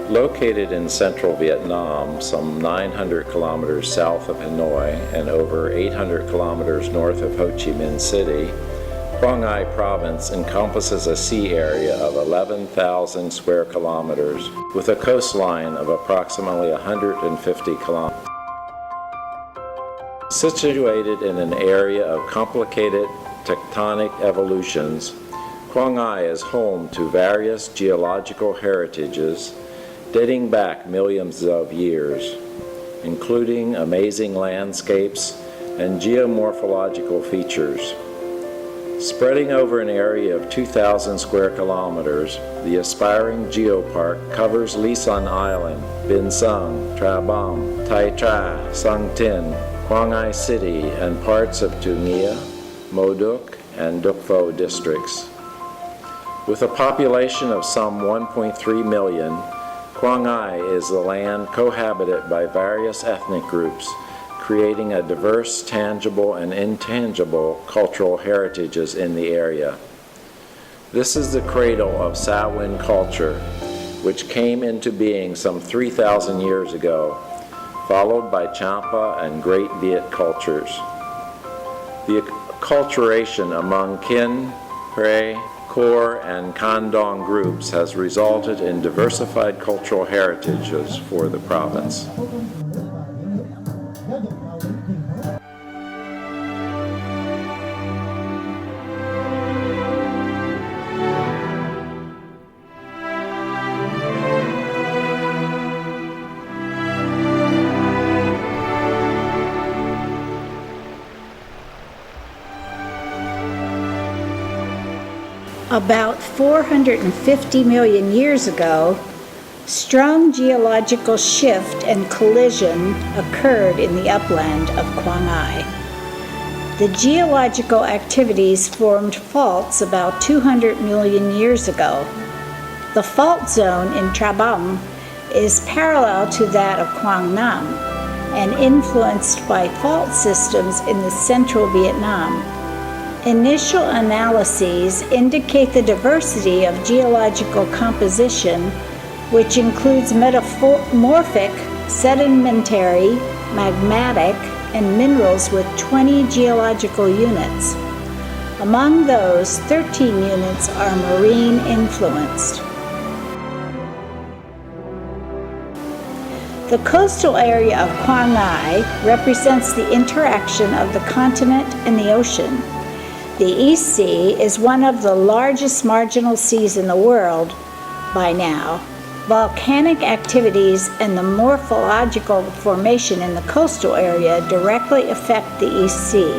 Located in central Vietnam, some 900 kilometers south of Hanoi and over 800 kilometers north of Ho Chi Minh City, Quang Ngai Province encompasses a sea area of 11,000 square kilometers with a coastline of approximately 150 kilometers. Situated in an area of complicated tectonic evolutions, Quang Ngai is home to various geological heritages dating back millions of years, including amazing landscapes and geomorphological features. Spreading over an area of 2,000 square kilometers, the aspiring Geopark covers Ly Son Island, Bin Sung, Tra Bam, Tai Tra, Sung Tin, Quang Ngai City, and parts of Tu Nghia, Mo Duc, and Duc Pho districts. With a population of some 1.3 million, Quang Ngai is the land cohabited by various ethnic groups, creating a diverse, tangible, and intangible cultural heritages in the area. This is the cradle of Sa Huynh culture, which came into being some 3,000 years ago, followed by Champa and Great Viet cultures. The acculturation among Kin, Hre, Khor, and Kandong groups has resulted in diversified cultural heritages for the province. About 450 million years ago, strong geological shift and collision occurred in the upland of Quang Ngai. The geological activities formed faults about 200 million years ago. The fault zone in Tra Bam is parallel to that of Quang Nam and influenced by fault systems in the central Vietnam. Initial analyses indicate the diversity of geological composition, which includes metamorphic, sedimentary, magmatic, and minerals with 20 geological units. Among those, 13 units are marine influenced. The coastal area of Quang Ngai represents the interaction of the continent and the ocean. The East Sea is one of the largest marginal seas in the world by now. Volcanic activities and the morphological formation in the coastal area directly affect the East Sea.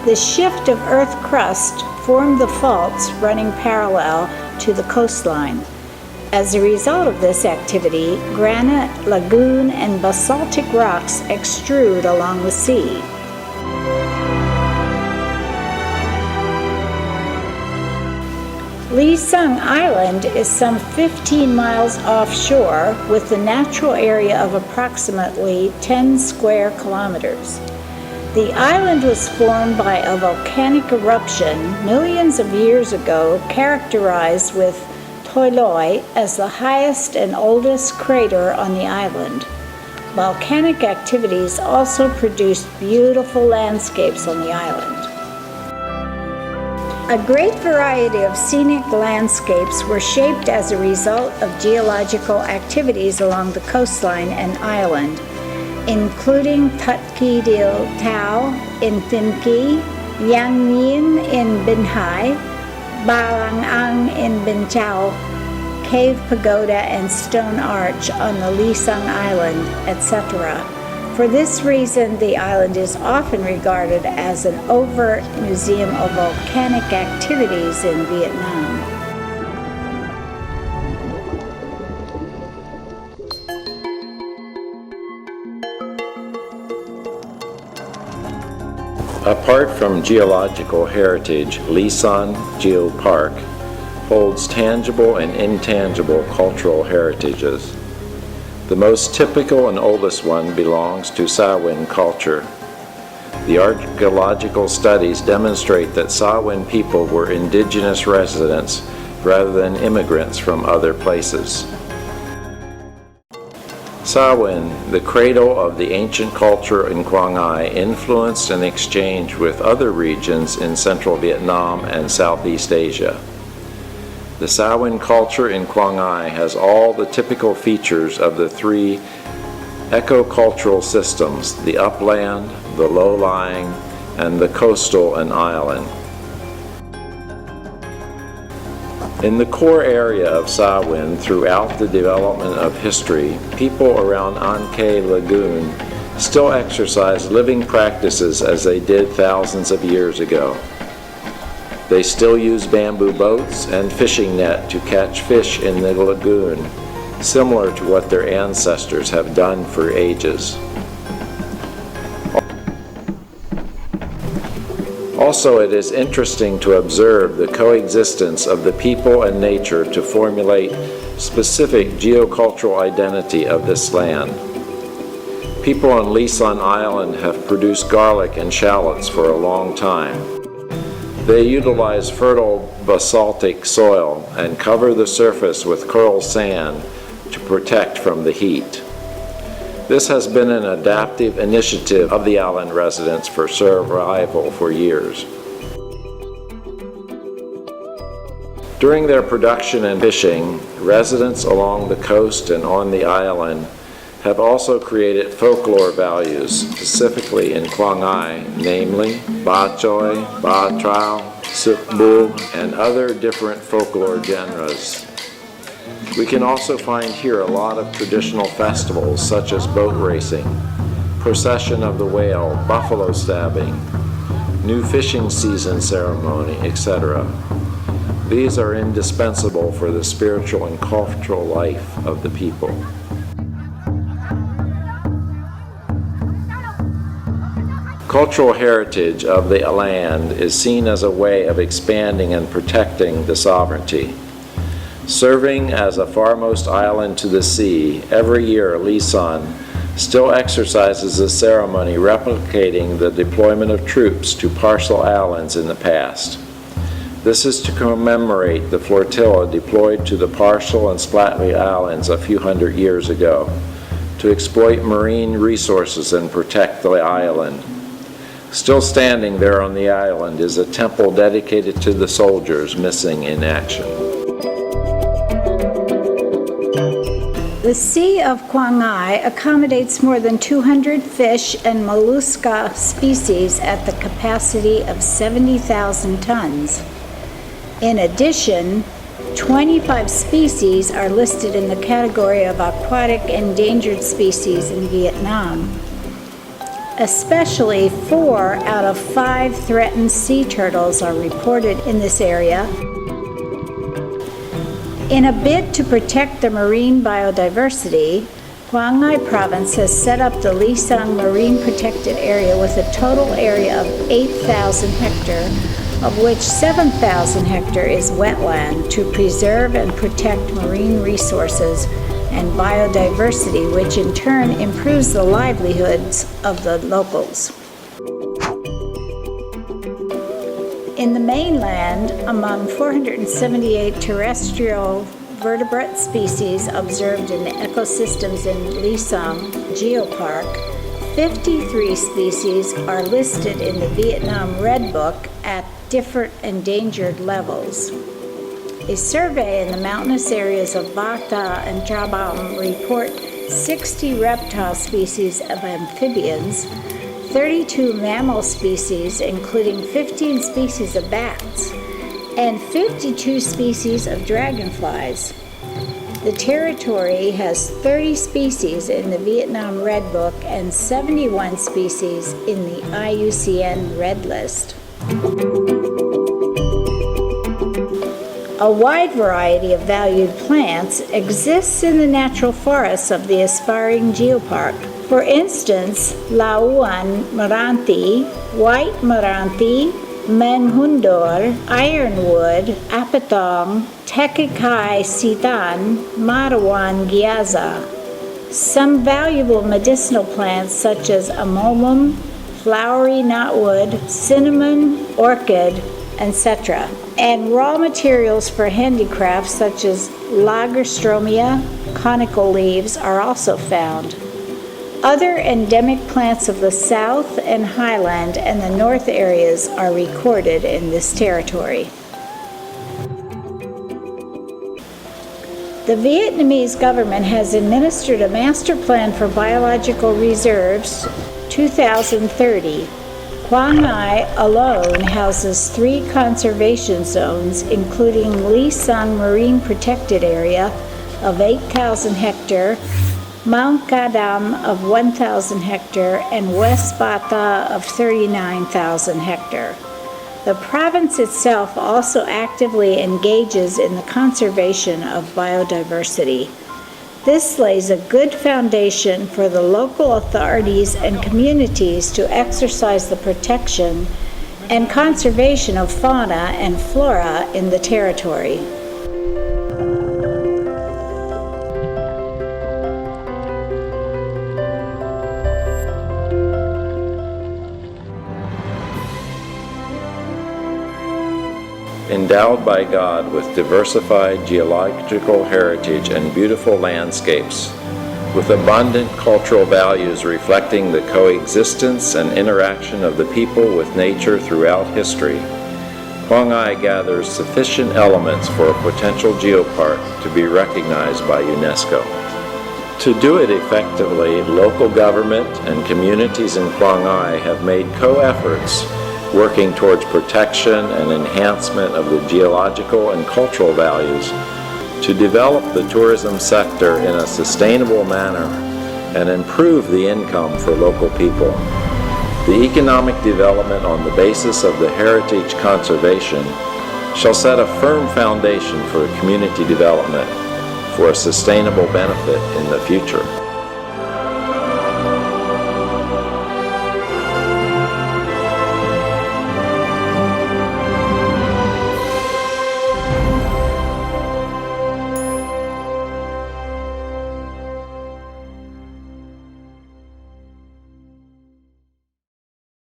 The shift of earth crust formed the faults running parallel to the coastline. As a result of this activity, granite, lagoon, and basaltic rocks extrude along the sea. Ly Son Island is some 15 miles offshore with a natural area of approximately 10 square kilometers. The island was formed by a volcanic eruption millions of years ago, characterized with Toi Loi as the highest and oldest crater on the island. Volcanic activities also produced beautiful landscapes on the island. A great variety of scenic landscapes were shaped as a result of geological activities along the coastline and island, including Thut Ki Dil Tao in Tin Ki, Yang Yin in Bin Hai, Ba Lang Ang in Bin Chau, Cave Pagoda and Stone Arch on the Ly Son Island, etc. For this reason, the island is often regarded as an overt museum of volcanic activities in Vietnam. Apart from geological heritage, Ly Son Geopark holds tangible and intangible cultural heritages. The most typical and oldest one belongs to Sa Huynh culture. The archaeological studies demonstrate that Sa Huynh people were indigenous residents rather than immigrants from other places. Huynh, the cradle of the ancient culture in Quang Ngai, influenced and exchanged with other regions in central Vietnam and Southeast Asia. The Huynh culture in Quang Ngai has all the typical features of the three ecocultural systems: the upland, the low-lying, and the coastal and island. In the core area of Huynh, throughout the development of history, people around An Khe Lagoon still exercise living practices as they did thousands of years ago. They still use bamboo boats and fishing net to catch fish in the lagoon, similar to what their ancestors have done for ages. Also, it is interesting to observe the coexistence of the people and nature to formulate specific geocultural identity of this land. People on Lisan Island have produced garlic and shallots for a long time. They utilize fertile basaltic soil and cover the surface with coral sand to protect from the heat. This has been an adaptive initiative of the island residents for survival for years. During their production and fishing, residents along the coast and on the island have also created folklore values, specifically in Quang Ngai, namely Ba Choi, Ba Trao, Suk Bu, and other different folklore genres. We can also find here a lot of traditional festivals such as boat racing, procession of the whale, buffalo stabbing, new fishing season ceremony, etc. These are indispensable for the spiritual and cultural life of the people. Cultural heritage of the land is seen as a way of expanding and protecting the sovereignty. Serving as a farmost island to the sea, every year Lisan still exercises a ceremony replicating the deployment of troops to partial islands in the past. This is to commemorate the flotilla deployed to the Partial and Spratly Islands a few hundred years ago to exploit marine resources and protect the island. Still standing there on the island is a temple dedicated to the soldiers missing in action. The Sea of Quang Ngai accommodates more than 200 fish and mollusca species at the capacity of 70,000 tons. In addition, 25 species are listed in the category of aquatic endangered species in Vietnam. Especially 4 out of 5 threatened sea turtles are reported in this area. In a bid to protect the marine biodiversity, Quang Ngai Province has set up the Lisan Marine Protected Area with a total area of 8,000 hectares, of which 7,000 hectares is wetland to preserve and protect marine resources and biodiversity, which in turn improves the livelihoods of the locals. In the mainland, among 478 terrestrial vertebrate species observed in the ecosystems in Lisan Geopark, 53 species are listed in the Vietnam Red Book at different endangered levels. A survey in the mountainous areas of Ba Ta and Tra Bang report 60 reptile species of amphibians, 32 mammal species, including 15 species of bats, and 52 species of dragonflies. The territory has 30 species in the Vietnam Red Book and 71 species in the IUCN Red List. A wide variety of valued plants exists in the natural forests of the aspiring geopark. For instance, Lauan Maranti, White Maranti, Menghundor, Ironwood, Apatong, Tekikai Sitan, Marawan Gyaza. Some valuable medicinal plants such as amomum, flowery knotwood, cinnamon, orchid, etc. and raw materials for handicrafts such as lagerstromia, conical leaves, are also found. Other endemic plants of the South and Highland and the North areas are recorded in this territory. The Vietnamese government has administered a master plan for biological reserves 2030. Quang Ngai alone houses 3 conservation zones, including Ly Sung Marine Protected Area of 8,000 hectare, Mount Gadam of 1,000 hectare, and West Bata of 39,000 hectare. The province itself also actively engages in the conservation of biodiversity. This lays a good foundation for the local authorities and communities to exercise the protection and conservation of fauna and flora in the territory. Endowed by God with diversified geological heritage and beautiful landscapes, with abundant cultural values reflecting the coexistence and interaction of the people with nature throughout history, Quang Ngai gathers sufficient elements for a potential geopark to be recognized by UNESCO. To do it effectively, local government and communities in Quang Ngai have made co-efforts working towards protection and enhancement of the geological and cultural values to develop the tourism sector in a sustainable manner and improve the income for local people. The economic development on the basis of the heritage conservation shall set a firm foundation for community development for a sustainable benefit in the future.